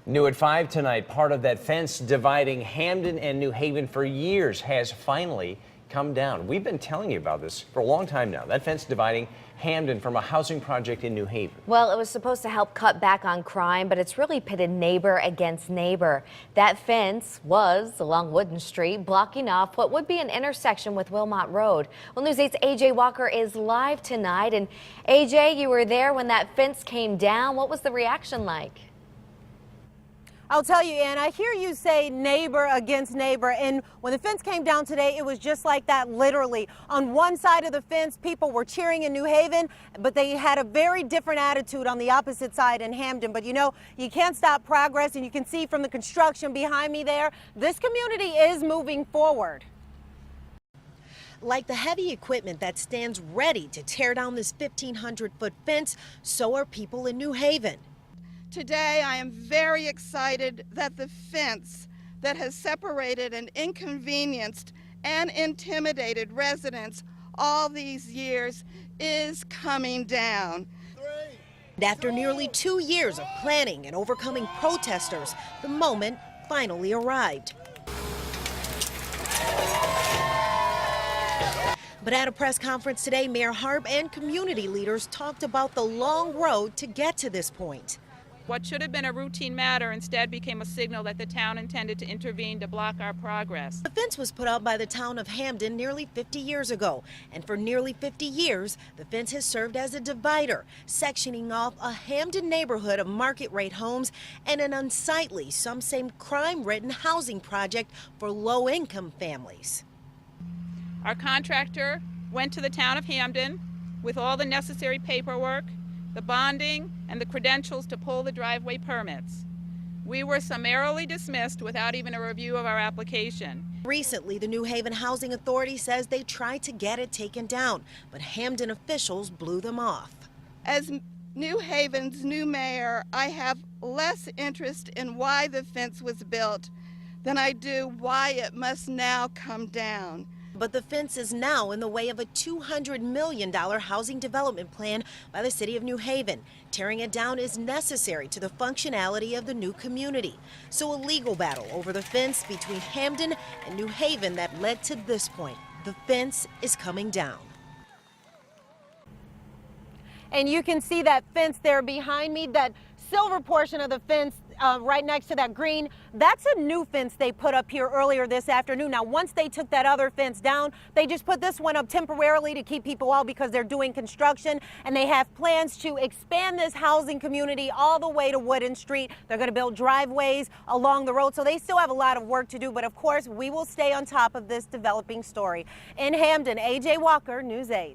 New at 5 tonight, part of that fence dividing Hamden and New Haven for years has finally come down. We've been telling you about this for a long time now. That fence dividing Hamden from a housing project in New Haven. Well, it was supposed to help cut back on crime, but it's really pitted neighbor against neighbor. That fence was along Wooden Street, blocking off what would be an intersection with Wilmot Road. Well, News 8's AJ Walker is live tonight. And AJ, you were there when that fence came down. What was the reaction like? I'll tell you, Ann, I hear you say neighbor against neighbor, and when the fence came down today, it was just like that, literally. On one side of the fence, people were cheering in New Haven, but they had a very different attitude on the opposite side in Hamden. But you know, you can't stop progress, and you can see from the construction behind me there, this community is moving forward. Like the heavy equipment that stands ready to tear down this 1,500-foot fence, so are people in New Haven. Today, I am very excited that the fence that has separated and inconvenienced and intimidated residents all these years is coming down. After nearly 2 years of planning and overcoming protesters, the moment finally arrived. But at a press conference today, Mayor Harp and community leaders talked about the long road to get to this point. What should have been a routine matter instead became a signal that the town intended to intervene to block our progress. The fence was put up by the town of Hamden nearly 50 years ago, and for nearly 50 years, the fence has served as a divider, sectioning off a Hamden neighborhood of market-rate homes and an unsightly, some say crime-ridden housing project for low-income families. Our contractor went to the town of Hamden with all the necessary paperwork, the bonding, and the credentials to pull the driveway permits. We were summarily dismissed without even a review of our application. Recently, the New Haven Housing Authority says they tried to get it taken down, but Hamden officials blew them off. As New Haven's new mayor, I have less interest in why the fence was built than I do why it must now come down. But the fence is now in the way of a $200 million housing development plan by the city of New Haven. Tearing it down is necessary to the functionality of the new community. So a legal battle over the fence between Hamden and New Haven that led to this point. The fence is coming down. And you can see that fence there behind me, that silver portion of the fence right next to that green. That's a new fence they put up here earlier this afternoon. Now, once they took that other fence down, they just put this one up temporarily to keep people out because they're doing construction, and they have plans to expand this housing community all the way to Wooden Street. They're going to build driveways along the road, so they still have a lot of work to do. But of course, we will stay on top of this developing story. In Hamden, AJ Walker, News 8.